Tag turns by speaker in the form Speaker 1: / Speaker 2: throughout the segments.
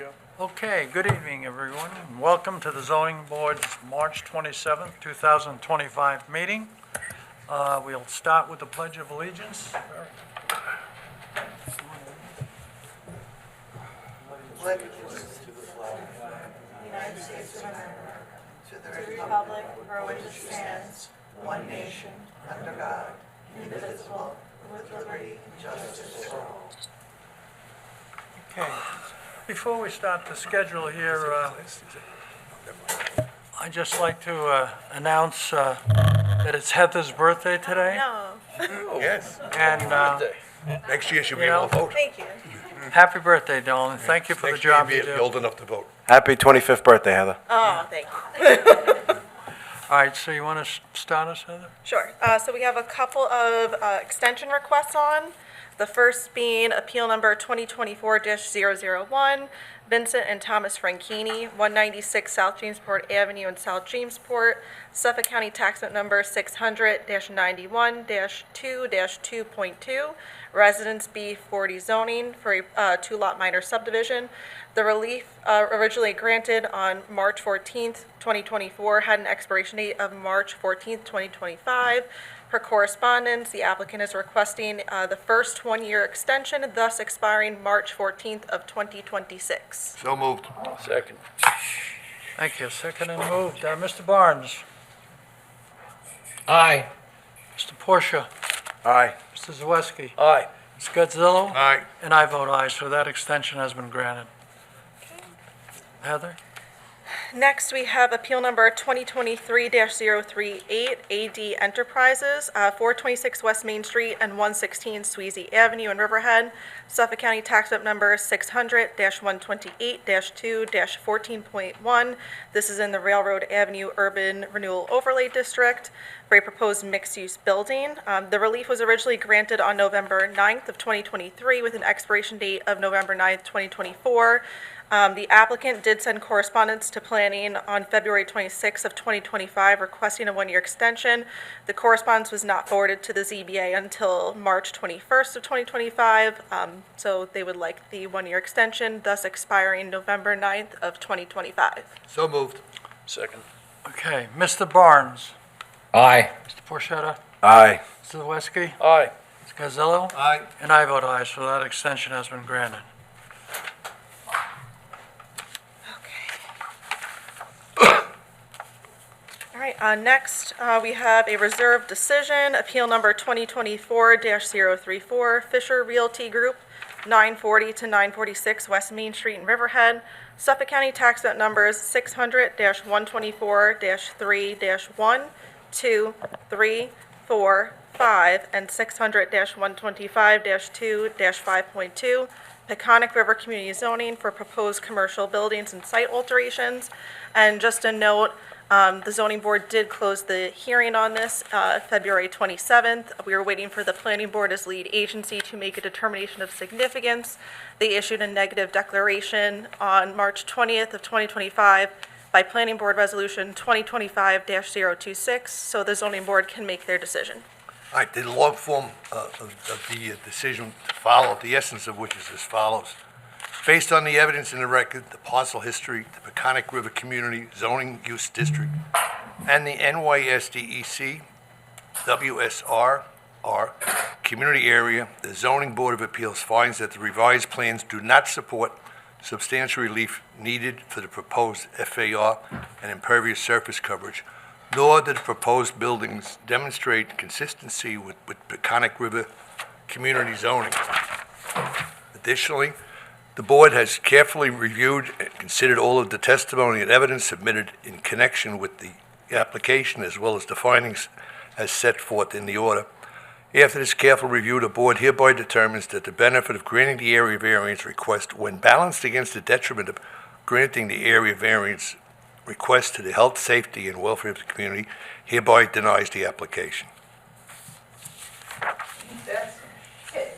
Speaker 1: go.
Speaker 2: Okay, good evening, everyone. Welcome to the Zoning Board's March 27th, 2025 meeting. We'll start with the Pledge of Allegiance.
Speaker 3: United States of America, to the republic for which it stands, one nation, under God, indivisible, with liberty and justice for all.
Speaker 2: Okay, before we start the schedule here, I'd just like to announce that it's Heather's birthday today.
Speaker 3: No,
Speaker 1: Yes.
Speaker 2: And
Speaker 1: Next year she'll be
Speaker 2: You know,
Speaker 1: able to vote.
Speaker 3: thank you.
Speaker 2: happy birthday, Dawn. Thank you for the
Speaker 1: Next year
Speaker 2: job
Speaker 1: you'll
Speaker 2: you
Speaker 1: be
Speaker 2: do.
Speaker 1: old enough to vote.
Speaker 4: Happy 25th birthday, Heather.
Speaker 3: Oh, thank you.
Speaker 2: All right, so you want to start us, Heather?
Speaker 3: Sure. So we have a couple of extension requests on. The first being appeal number 2024-001, Vincent and Thomas Frankini, 196 South Jamesport Avenue in South Jamesport, Suffolk County Tax Note Number 600-91-2-2.2, Residence B40 zoning for a two-lot minor subdivision. The relief originally granted on March 14th, 2024, had an expiration date of March 14th, 2025. Per correspondence, the applicant is requesting the first one-year extension, thus expiring March 14th of 2026.
Speaker 1: So moved.
Speaker 4: Second.
Speaker 2: Thank you. Second and moved. Mr. Barnes,
Speaker 4: Aye.
Speaker 2: Mr. Portia,
Speaker 4: Aye.
Speaker 2: Mr. Zaweski,
Speaker 4: Aye.
Speaker 2: Ms. Godzillo,
Speaker 1: Aye.
Speaker 2: and I vote aye, so that extension has been granted. Heather?
Speaker 3: Next, we have appeal number 2023-038, AD Enterprises, 426 West Main Street and 116 Sweezy Avenue in Riverhead, Suffolk County Tax Map Number 600-128-2-14.1. This is in the Railroad Avenue Urban Renewal Overlay District for a proposed mixed-use building. The relief was originally granted on November 9th of 2023 with an expiration date of November 9th, 2024. The applicant did send correspondence to planning on February 26th of 2025 requesting a one-year extension. The correspondence was not forwarded to the ZBA until March 21st of 2025, so they would like the one-year extension, thus expiring November 9th of 2025.
Speaker 1: So moved.
Speaker 4: Second.
Speaker 2: Okay, Mr. Barnes,
Speaker 4: Aye.
Speaker 2: Mr. Porchetta,
Speaker 4: Aye.
Speaker 2: Mr. Zaweski,
Speaker 4: Aye.
Speaker 2: Ms. Godzillo,
Speaker 1: Aye.
Speaker 2: and I vote aye, so that extension has been granted.
Speaker 3: All right, next, we have a reserved decision, appeal number 2024-034, Fisher Realty Group, 940 to 946 West Main Street in Riverhead, Suffolk County Tax Note Numbers 600-124-3-1, 2, 3, 4, 5, and 600-125-2-5.2, Peconic River Community Zoning for proposed commercial buildings and site alterations. And just a note, the zoning board did close the hearing on this February 27th. We were waiting for the planning board as lead agency to make a determination of significance. They issued a negative declaration on March 20th of 2025 by Planning Board Resolution 2025-026, so the zoning board can make their decision.
Speaker 1: All right, the log form of the decision to follow, the essence of which is as follows. Based on the evidence in the record, the parcel history, the Peconic River Community Zoning Use District, and the NYSDEC WSRR Community Area, the Zoning Board of Appeals finds that the revised plans do not support substantial relief needed for the proposed FAR and impervious surface coverage, nor do the proposed buildings demonstrate consistency with Peconic River community zoning. Additionally, the board has carefully reviewed and considered all of the testimony and evidence submitted in connection with the application, as well as the findings as set forth in the order. After this careful review, the board hereby determines that the benefit of granting the area variance request, when balanced against the detriment of granting the area variance request to the health, safety, and welfare of the community, hereby denies the application.
Speaker 3: That's it.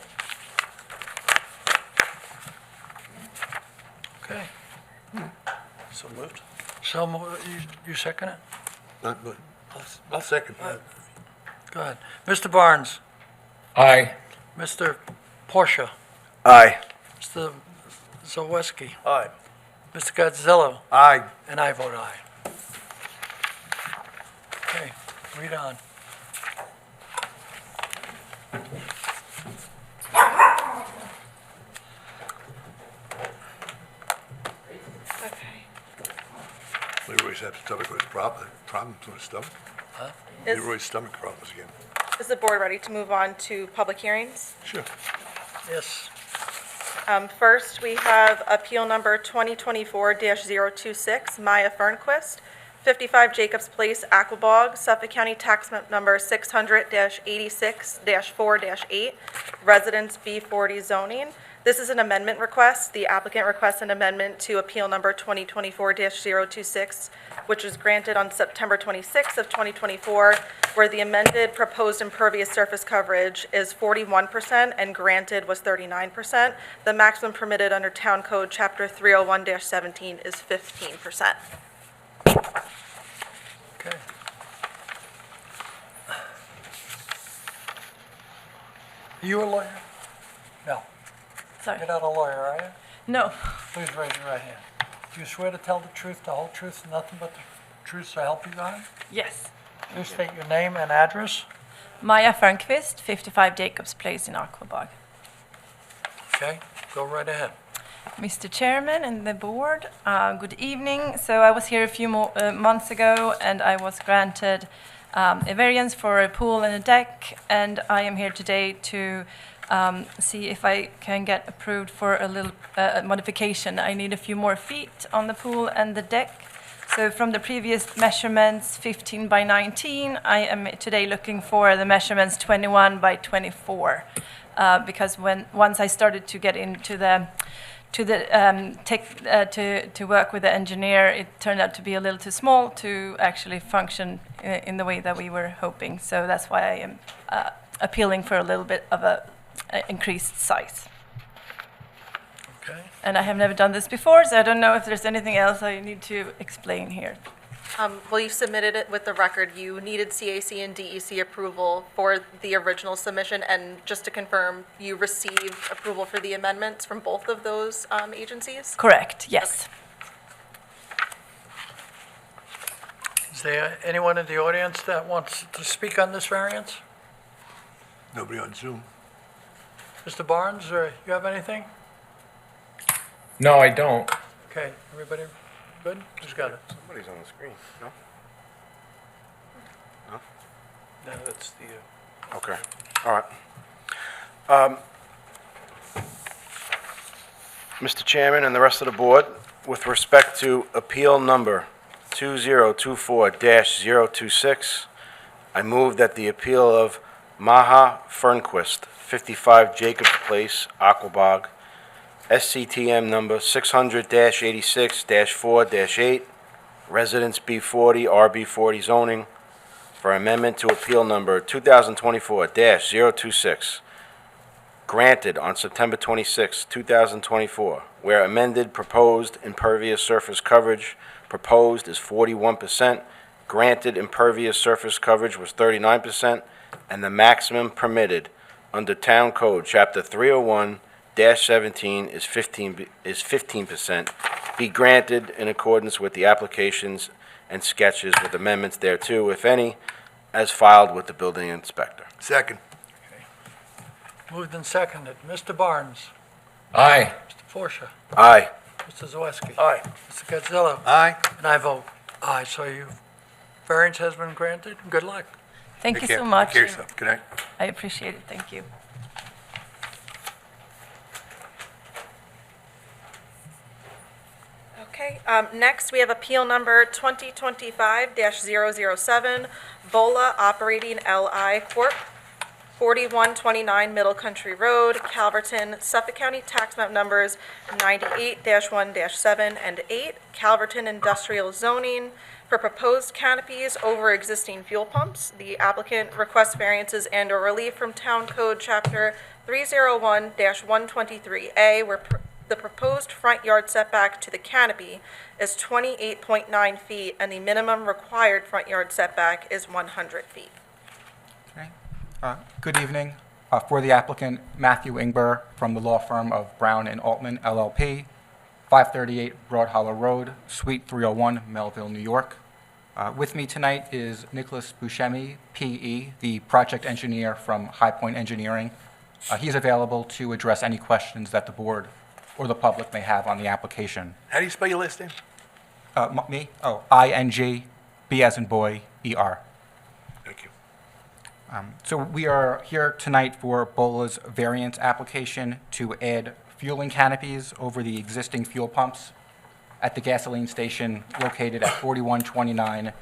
Speaker 2: Okay,
Speaker 4: So moved.
Speaker 2: so you second it?
Speaker 1: I'll second that.
Speaker 2: Go ahead. Mr. Barnes,
Speaker 4: Aye.
Speaker 2: Mr. Portia,
Speaker 4: Aye.
Speaker 2: Mr. Zaweski,
Speaker 4: Aye.
Speaker 2: Mr. Godzillo,
Speaker 1: Aye.
Speaker 2: and I vote aye. Okay, read on.
Speaker 3: Okay.
Speaker 1: Leroy's had stomach with problems with his stomach.
Speaker 3: Is,
Speaker 1: Leroy's stomach problems again.
Speaker 3: is the board ready to move on to public hearings?
Speaker 1: Sure.
Speaker 2: Yes.
Speaker 3: First, we have appeal number 2024-026, Maya Fernquist, 55 Jacobs Place, Aquabog, Suffolk County Tax Map Number 600-86-4-8, Residence B40 zoning. This is an amendment request. The applicant requests an amendment to appeal number 2024-026, which was granted on September 26th of 2024, where the amended proposed impervious surface coverage is 41% and granted was 39%. The maximum permitted under Town Code Chapter 301-17 is 15%.
Speaker 2: Okay. Are you a lawyer? No.
Speaker 5: Sorry.
Speaker 2: You're not a lawyer, are you?
Speaker 5: No.
Speaker 2: Please raise your right hand. Do you swear to tell the truth, the whole truth, and nothing but the truth, so help you God?
Speaker 5: Yes.
Speaker 2: Please state your name and address.
Speaker 5: Maya Fernquist, 55 Jacobs Place in Aquabog.
Speaker 2: Okay, go right ahead.
Speaker 5: Mr. Chairman and the board, good evening. So I was here a few months ago and I was granted a variance for a pool and a deck, and I am here today to see if I can get approved for a little modification. I need a few more feet on the pool and the deck. So from the previous measurements, 15 by 19, I am today looking for the measurements 21 by 24. Because once I started to get into to work with the engineer, it turned out to be a little too small to actually function in the way that we were hoping. So that's why I am appealing for a little bit of a increased size.
Speaker 2: Okay.
Speaker 5: And I have never done this before, so I don't know if there's anything else I need to explain here.
Speaker 3: Well, you submitted it with the record. You needed CAC and DEC approval for the original submission, and just to confirm, you received approval for the amendments from both of those agencies?
Speaker 5: Correct, yes.
Speaker 2: Is there anyone in the audience that wants to speak on this variance?
Speaker 1: Nobody on Zoom.
Speaker 2: Mr. Barnes, you have anything?
Speaker 4: No, I don't.
Speaker 2: Okay, everybody good? Who's got it?
Speaker 6: Somebody's on the screen, no?
Speaker 4: No, that's the...
Speaker 6: Okay, all right. Mr. Chairman and the rest of the board, with respect to appeal number 2024-026, I move that the appeal of Maha Fernquist, 55 Jacobs Place, Aquabog, SCTM number 600-86-4-8, Residence B40, RB40 zoning, for amendment to appeal number 2024-026, granted on September 26, 2024, where amended proposed impervious surface coverage proposed is 41%, granted impervious surface coverage was 39%, and the maximum permitted under Town Code, Chapter 301-17 is 15%, be granted in accordance with the applications and sketches with amendments thereto, if any, as filed with the building inspector.
Speaker 1: Second.
Speaker 2: Moved and seconded. Mr. Barnes,
Speaker 4: Aye.
Speaker 2: Mr. Forsha,
Speaker 6: Aye.
Speaker 2: Mr. Zawiski.
Speaker 4: Aye.
Speaker 2: Mr. Godzillo.
Speaker 1: Aye.
Speaker 2: And I vote aye, so your variance has been granted. Good luck.
Speaker 5: Thank
Speaker 1: Take
Speaker 5: you
Speaker 1: care.
Speaker 5: so much.
Speaker 1: Take care of yourself. Good night.
Speaker 5: I appreciate it, thank you.
Speaker 3: Okay, next we have appeal number 2025-007, Vola Operating LI Corp., 4129 Middle Country Road, Calverton, Suffolk County Tax Map Numbers 98-1-7 and 8, Calverton Industrial Zoning, for proposed canopies over existing fuel pumps. The applicant requests variances and/or relief from Town Code Chapter 301-123A, where the proposed front yard setback to the canopy is 28.9 feet, and the minimum required front yard setback is 100 feet.
Speaker 7: Okay. Good evening. For the applicant, Matthew Ingber from the law firm of Brown and Altman LLP, 538 Broad Hollow Road, Suite 301, Melville, New York. With me tonight is Nicholas Buscemi, PE, the project engineer from High Point Engineering. He's available to address any questions that the board or the public may have on the application.
Speaker 1: How do you spell your last name?
Speaker 7: Me? Oh, I-N-G, B as in boy, E-R.
Speaker 1: Thank you.
Speaker 7: So we are here tonight for BOLA's variance application to add fueling canopies over the existing fuel pumps at the gasoline station located at 4129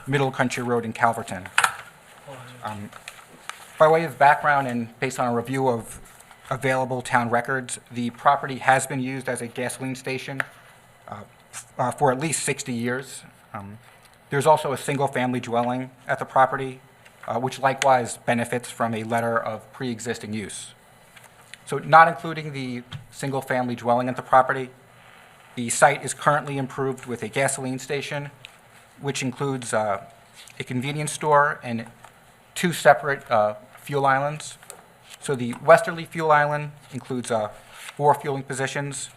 Speaker 7: Middle Country Road in Calverton. By way of background and based on a review of available town records, the property has been used as a gasoline station for at least 60 years. There's also a single-family dwelling at the property, which likewise benefits from a letter of pre-existing use. So not including the single-family dwelling at the property, the site is currently improved with a gasoline station, which includes a convenience store and 2 separate fuel islands. So the westerly fuel island includes 4 fueling positions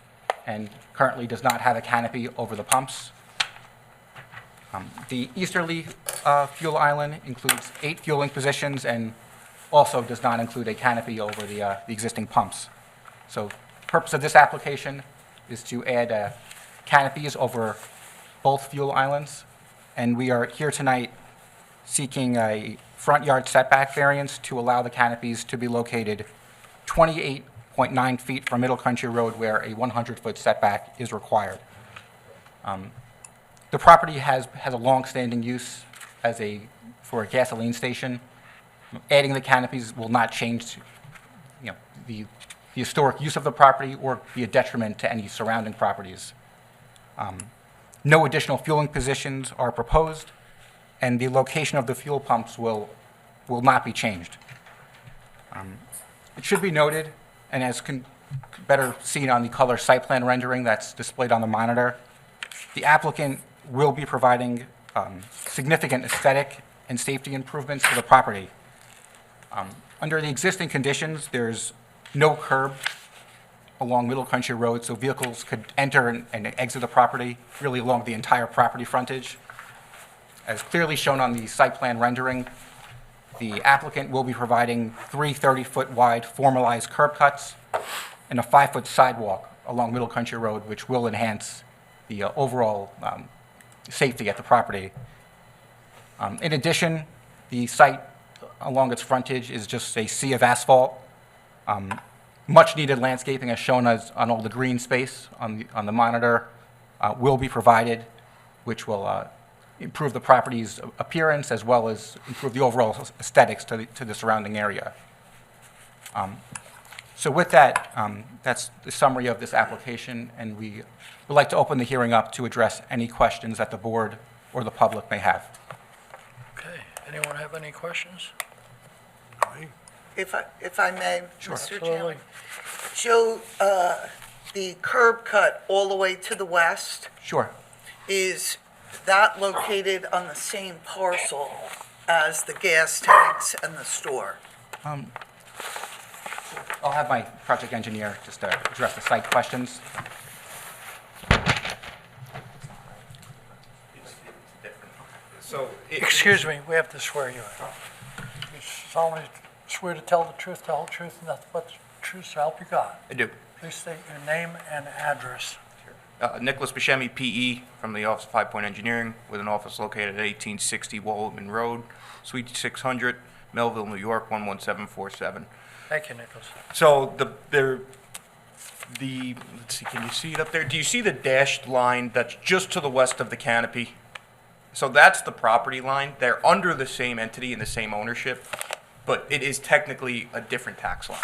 Speaker 7: and currently does not have a canopy over the pumps. The easterly fuel island includes 8 fueling positions and also does not include a canopy over the existing pumps. So the purpose of this application is to add canopies over both fuel islands, and we are here tonight seeking a front yard setback variance to allow the canopies to be located 28.9 feet from Middle Country Road where a 100-foot setback is required. The property has a long-standing use for a gasoline station. Adding the canopies will not change, the historic use of the property or be a detriment to any surrounding properties. No additional fueling positions are proposed, and the location of the fuel pumps will not be changed. It should be noted, and as better seen on the color site plan rendering that's displayed on the monitor, the applicant will be providing significant aesthetic and safety improvements to the property. Under the existing conditions, there's no curb along Middle Country Road, so vehicles could enter and exit the property really along the entire property frontage. As clearly shown on the site plan rendering, the applicant will be providing 3 30-foot wide formalized curb cuts and a 5-foot sidewalk along Middle Country Road, which will enhance the overall safety at the property. In addition, the site along its frontage is just a sea of asphalt. Much needed landscaping, as shown on all the green space on the monitor, will be provided, which will improve the property's appearance as well as improve the overall aesthetics to the surrounding area. So with that, that's the summary of this application, and we would like to open the hearing up to address any questions that the board or the public may have.
Speaker 2: Okay, anyone have any questions?
Speaker 8: If I may,
Speaker 7: Sure.
Speaker 8: Mr.
Speaker 2: Absolutely.
Speaker 8: Chairman. Show the curb cut all the way to the west.
Speaker 7: Sure.
Speaker 8: Is that located on the same parcel as the gas tanks and the store?
Speaker 7: I'll have my project engineer just address the site questions.
Speaker 9: So,
Speaker 2: Excuse me, we have to swear you in. You solemnly swear to tell the truth, the whole truth, and nothing but the truth, so help you God.
Speaker 9: I do.
Speaker 2: Please state your name and address.
Speaker 9: Nicholas Buscemi, PE, from the Office of 5 Point Engineering, with an office located at 1860 Waldman Road, Suite 600, Melville, New York, 11747.
Speaker 2: Thank you, Nicholas.
Speaker 9: So let's see, can you see it up there? Do you see the dashed line that's just to the west of the canopy? So that's the property line. They're under the same entity and the same ownership, but it is technically a different tax line.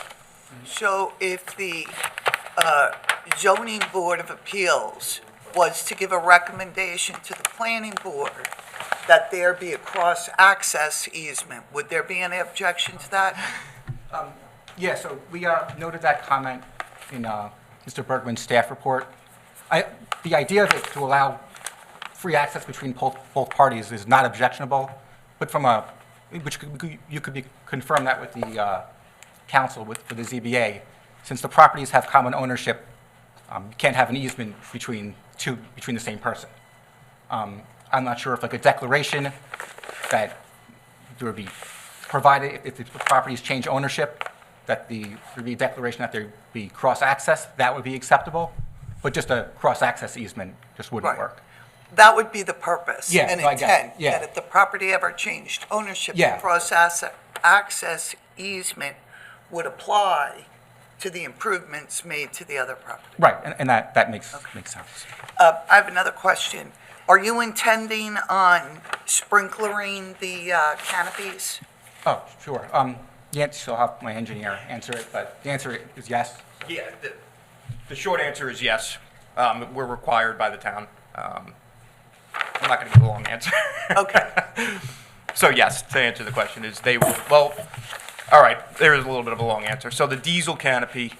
Speaker 8: So if the zoning board of appeals was to give a recommendation to the planning board that there be a cross-access easement, would there be any objection to that?
Speaker 7: Yeah, so we noted that comment in Mr. Bergman's staff report. The idea of it to allow free access between both parties is not objectionable, but you could confirm that with the council for the ZBA, since the properties have common ownership You can't have an easement between the same person. I'm not sure if like a declaration that there would be provided, if the properties change ownership, that there would be a declaration that there be cross-access, that would be acceptable, but just a cross-access easement just wouldn't
Speaker 8: Right.
Speaker 7: work.
Speaker 8: That would be the purpose
Speaker 7: Yeah,
Speaker 8: and
Speaker 7: no, I get it,
Speaker 8: intent.
Speaker 7: yeah.
Speaker 8: That if the property ever changed ownership,
Speaker 7: Yeah.
Speaker 8: the cross-access easement would apply to the improvements made to the other property.
Speaker 7: Right, and that makes sense.
Speaker 8: I have another question. Are you intending on sprinklering the canopies?
Speaker 7: Oh, sure. So I'll have my engineer answer it, but the answer is yes.
Speaker 9: Yeah, the short answer is yes. We're required by the town. I'm not going to give a long answer.
Speaker 8: Okay.
Speaker 9: So yes, to answer the question is they will, well, all right, there is a little bit of a long answer. So the diesel canopy,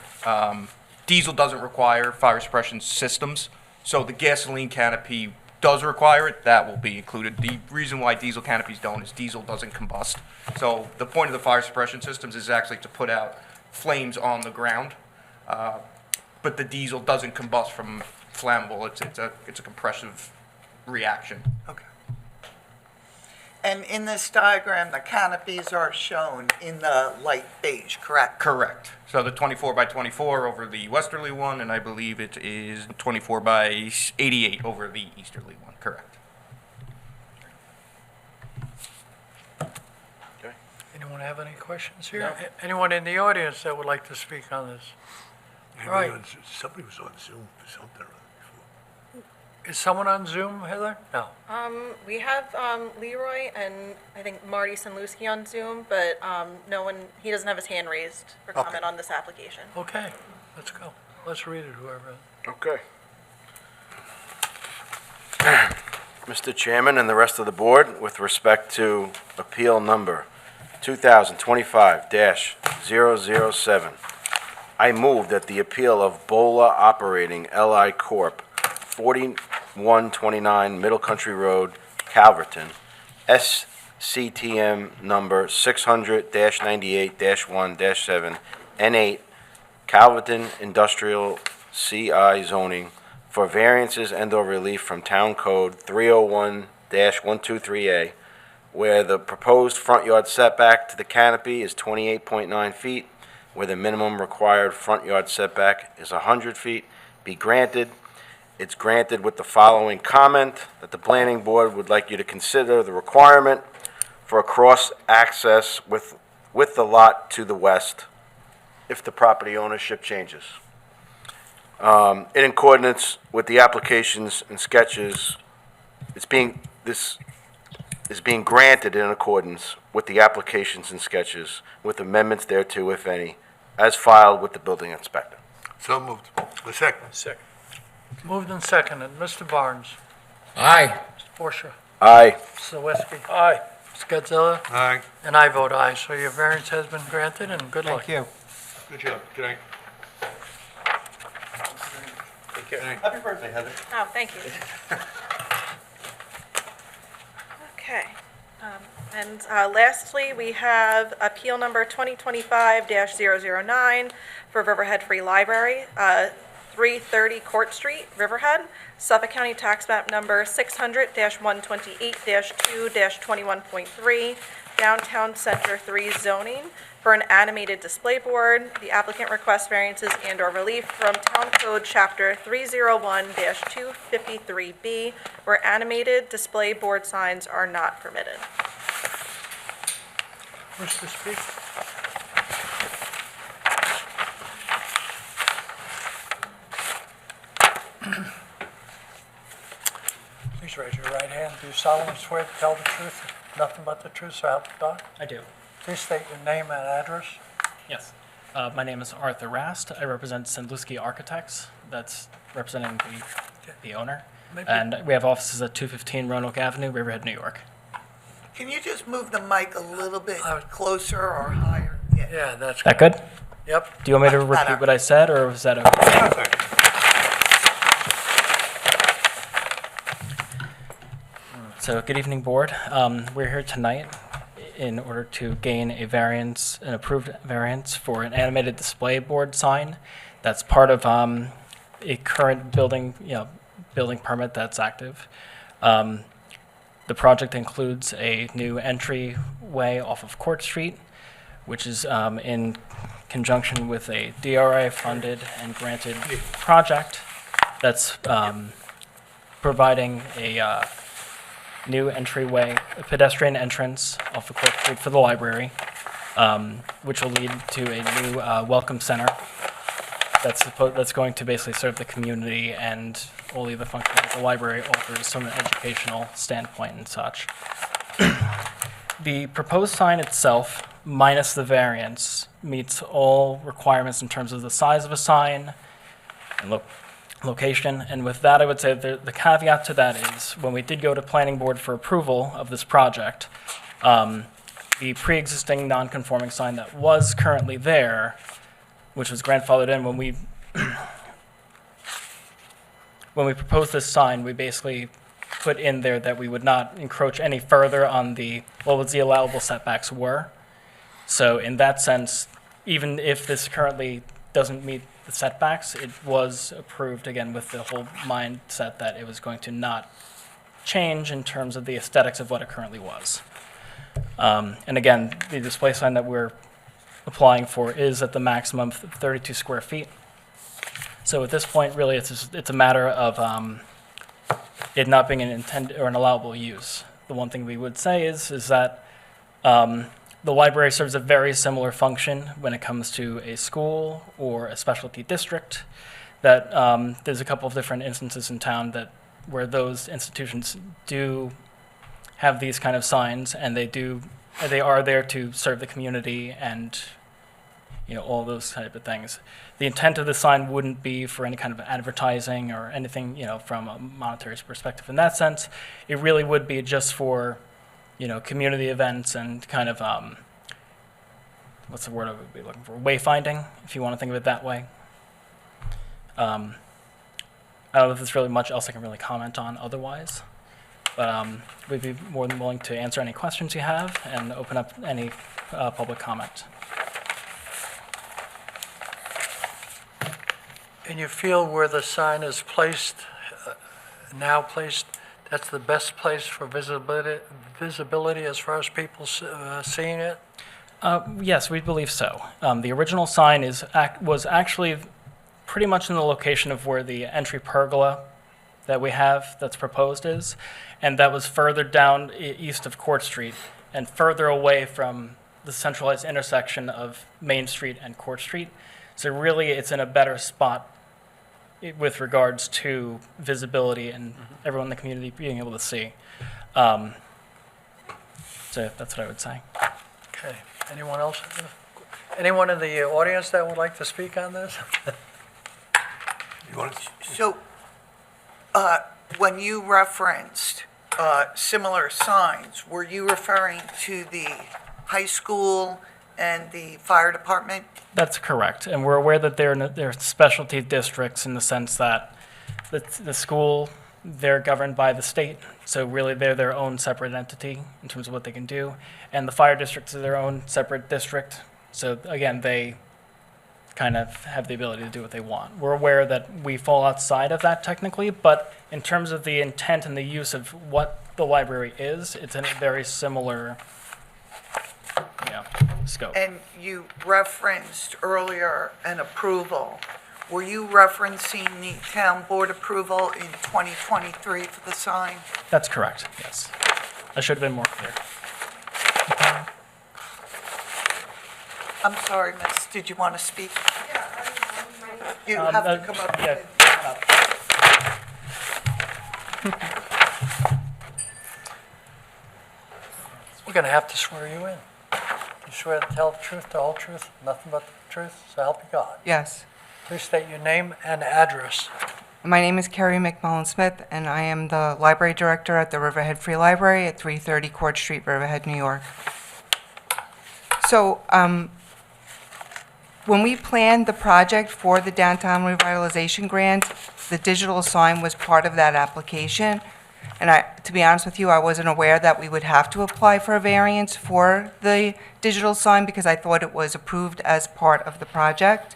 Speaker 9: diesel doesn't require fire suppression systems. So the gasoline canopy does require it, that will be included. The reason why diesel canopies don't is diesel doesn't combust. So the point of the fire suppression systems is actually to put out flames on the ground. But the diesel doesn't combust from flammable. It's a compressive reaction.
Speaker 8: Okay. And in this diagram, the canopies are shown in the light beige, correct?
Speaker 9: Correct. So the 24 by 24 over the westerly one, and I believe it is 24 by 88 over the easterly one. Correct.
Speaker 2: Anyone have any questions here? Anyone in the audience that would like to speak on this?
Speaker 1: Anybody
Speaker 2: Right.
Speaker 1: Somebody was on Zoom for something before.
Speaker 2: Is someone on Zoom, Heather? No.
Speaker 3: We have Leroy and I think Marty Sanluski on Zoom, but no one, he doesn't have his hand raised for comment on this application.
Speaker 2: Okay, let's go. Let's read it, whoever.
Speaker 6: Okay. Mr. Chairman and the rest of the board, with respect to appeal number 2025-007, I move that the appeal of Bola Operating L.I. Corp., 4129 Middle Country Road, Calverton, SCTM number 600-98-1-7, N8, Calverton Industrial CI zoning for variances and/or relief from Town Code 301-123A, where the proposed front yard setback to the canopy is 28.9 feet, where the minimum required front yard setback is 100 feet, be granted. It's granted with the following comment, that the planning board would like you to consider the requirement for a cross-access with the lot to the west if the property ownership changes. In accordance with the applications and sketches, this is being granted in accordance with the applications and sketches, with amendments thereto, if any, as filed with the building inspector.
Speaker 1: So moved. The second.
Speaker 2: Second. Moved and seconded. Mr. Barnes.
Speaker 4: Aye.
Speaker 2: Mr. Porsche.
Speaker 6: Aye.
Speaker 2: Mr. Zawiski. Aye. Mr. Godzilla.
Speaker 1: Aye.
Speaker 2: And I vote aye. So your variance has been granted, and good luck.
Speaker 7: Thank you.
Speaker 1: Good job. Good night.
Speaker 9: Take care.
Speaker 1: Happy birthday, Heather.
Speaker 3: Oh, thank you. Okay. And lastly, we have appeal number 2025-009 for Riverhead Free Library, 330 Court Street, Riverhead, Suffolk County Tax Map number 600-128-2-21.3, Downtown Center 3 zoning for an animated display board. The applicant requests variances and/or relief from Town Code Chapter 301-253B, where animated display board signs are not permitted.
Speaker 2: Wish to speak? Please raise your right hand. Do you solemnly swear to tell the truth, nothing but the truth, so help you God?
Speaker 10: I do,
Speaker 2: Please state your name and address.
Speaker 10: yes. My name is Arthur Rast. I represent Sandluski Architects. That's representing the owner.
Speaker 2: Maybe-
Speaker 10: And we have offices at 215 Roanoke Avenue, Riverhead, New York.
Speaker 8: Can you just move the mic a little bit
Speaker 2: Uh,
Speaker 8: closer or higher? Yeah.
Speaker 2: Yeah, that's
Speaker 10: That good?
Speaker 2: Yep.
Speaker 10: Do you want me to
Speaker 8: Much better.
Speaker 10: repeat what I said, or was that okay? So, good evening, board. We're here tonight in order to gain a variance, an approved variance for an animated display board sign. That's part of a current building, building permit that's active. The project includes a new entryway off of Court Street, which is in conjunction with a DRA-funded and granted project that's providing a new entryway, a pedestrian entrance off of Court Street for the library, which will lead to a new welcome center that's going to basically serve the community and all the other functions that the library offers from an educational standpoint and such. The proposed sign itself, minus the variance, meets all requirements in terms of the size of a sign and location. And with that, I would say the caveat to that is when we did go to planning board for approval of this project, the pre-existing non-conforming sign that was currently there, which was grandfathered in when we proposed this sign, we basically put in there that we would not encroach any further on what the allowable setbacks were. So in that sense, even if this currently doesn't meet the setbacks, it was approved again with the whole mindset that it was going to not change in terms of the aesthetics of what it currently was. And again, the display sign that we're applying for is at the maximum of 32 square feet. So at this point, really, it's a matter of it not being an intended or an allowable use. The one thing we would say is that the library serves a very similar function when it comes to a school or a specialty district. That there's a couple of different instances in town where those institutions do have these kind of signs, and they are there to serve the community and all those type of things. The intent of the sign wouldn't be for any kind of advertising or anything, from a monetary perspective. In that sense, it really would be just for, community events and kind of, what's the word I would be looking for? Wayfinding, if you want to think of it that way. I don't know if there's really much else I can really comment on otherwise, but we'd be more than willing to answer any questions you have and open up any public comment.
Speaker 2: And you feel where the sign is placed, that's the best place for visibility as far as people seeing it?
Speaker 10: Yes, we believe so. The original sign was actually pretty much in the location of where the entry pergola that we have that's proposed is, and that was further down east of Court Street and further away from the centralized intersection of Main Street and Court Street. So really, it's in a better spot with regards to visibility and everyone in the community being able to see. So that's what I would say.
Speaker 2: Okay. Anyone else? Anyone in the audience that would like to speak on this?
Speaker 1: You want to?
Speaker 8: So, when you referenced similar signs, were you referring to the high school and the fire department?
Speaker 10: That's correct, and we're aware that they're specialty districts in the sense that the school, they're governed by the state, so really they're their own separate entity in terms of what they can do, and the fire district is their own separate district, so again, they kind of have the ability to do what they want. We're aware that we fall outside of that technically, but in terms of the intent and the use of what the library is, it's in a very similar scope.
Speaker 8: And you referenced earlier an approval. Were you referencing the town board approval in 2023 for the sign?
Speaker 10: That's correct, yes. I should have been more clear.
Speaker 8: I'm sorry, miss, did you want to speak? You have to come up.
Speaker 10: Yeah.
Speaker 2: We're going to have to swear you in. You swear to tell the truth, the whole truth, nothing but the truth, so help you God.
Speaker 11: Yes.
Speaker 2: Please state your name and address.
Speaker 11: My name is Carrie McMullen-Smith, and I am the library director at the Riverhead Free Library at 330 Court Street, Riverhead, New York. So, when we planned the project for the Downtown Revitalization Grant, the digital sign was part of that application. And to be honest with you, I wasn't aware that we would have to apply for a variance for the digital sign because I thought it was approved as part of the project.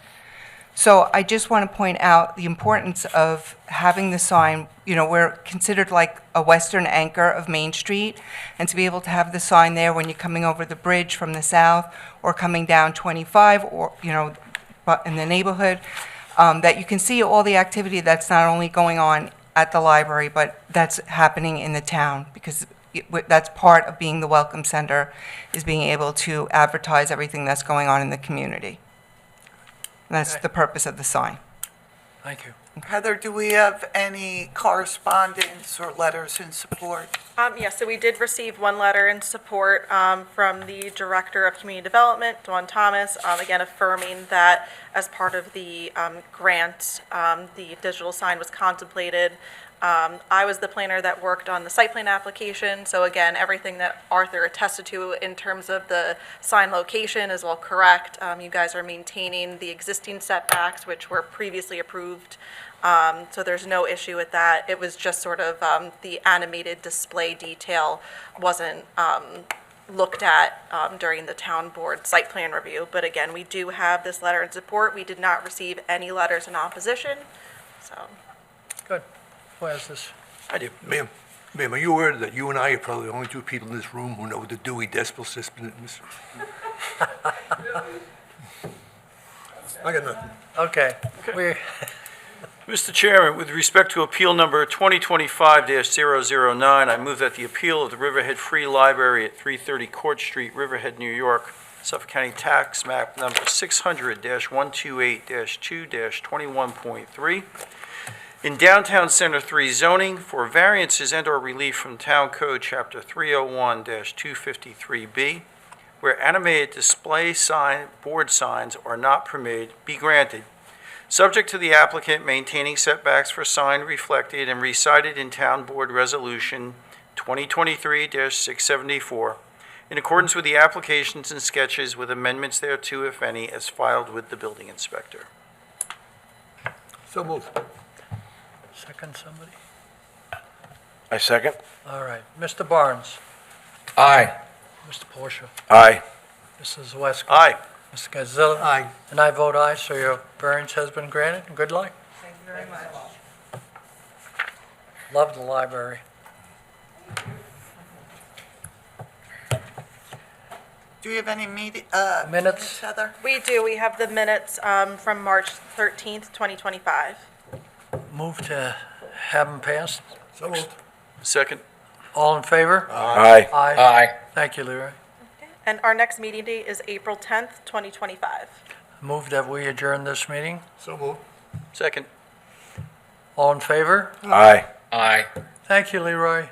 Speaker 11: So I just want to point out the importance of having the sign. You know, we're considered like a western anchor of Main Street, and to be able to have the sign there when you're coming over the bridge from the south or coming down 25 or, you know, but in the neighborhood, that you can see all the activity that's not only going on at the library, but that's happening in the town, because that's part of being the welcome center, is being able to advertise everything that's going on in the community. And that's
Speaker 2: Okay.
Speaker 11: the purpose of the sign.
Speaker 2: Thank you.
Speaker 8: Heather, do we have any correspondence or letters in support?
Speaker 3: Yes, so we did receive one letter in support from the Director of Community Development, Dawn Thomas, again affirming that as part of the grant, the digital sign was contemplated. I was the planner that worked on the site plan application, so again, everything that Arthur attested to in terms of the sign location is all correct. You guys are maintaining the existing setbacks, which were previously approved, so there's no issue with that. It was just sort of the animated display detail wasn't looked at during the town board site plan review. But again, we do have this letter in support. We did not receive any letters in opposition, so.
Speaker 2: Good. Who has this?
Speaker 1: I do. Ma'am, are you aware that you and I are probably the only two people in this room who know the Dewey Decimal System? I got nothing.
Speaker 2: Okay. We,
Speaker 12: Mr. Chairman, with respect to appeal number 2025-009, I move that the appeal of the Riverhead Free Library at 330 Court Street, Riverhead, New York, Suffolk County Tax Map number 600-128-2-21.3, in Downtown Center 3 zoning for variances and/or relief from Town Code Chapter 301-253B, where animated display sign, board signs are not permitted, be granted, subject to the applicant maintaining setbacks for sign reflected and recited in Town Board Resolution 2023-674, in accordance with the applications and sketches with amendments thereto, if any, as filed with the building inspector.
Speaker 1: So moved.
Speaker 2: second somebody?
Speaker 6: I second.
Speaker 2: All right. Mr. Barnes,
Speaker 4: Aye.
Speaker 2: Mr. Porsche,
Speaker 6: Aye.
Speaker 2: Mrs. Westcott.
Speaker 12: Aye.
Speaker 2: Mr. Gazilla.
Speaker 1: Aye.
Speaker 2: And I vote aye, so your variance has been granted. Good luck.
Speaker 11: Thank you very much.
Speaker 2: Love the library.
Speaker 8: Do we have any
Speaker 2: Minutes?
Speaker 8: Heather?
Speaker 3: We do, we have the minutes from March 13th, 2025.
Speaker 2: Move to have them passed.
Speaker 1: So moved.
Speaker 12: Second.
Speaker 2: All in favor?
Speaker 6: Aye.
Speaker 2: Aye.
Speaker 4: Aye.
Speaker 2: Thank you, Leroy.
Speaker 3: And our next meeting date is April 10th, 2025.
Speaker 2: Move that we adjourn this meeting.
Speaker 1: So moved.
Speaker 12: Second.
Speaker 2: All in favor?
Speaker 6: Aye.
Speaker 4: Aye.
Speaker 2: Thank you, Leroy.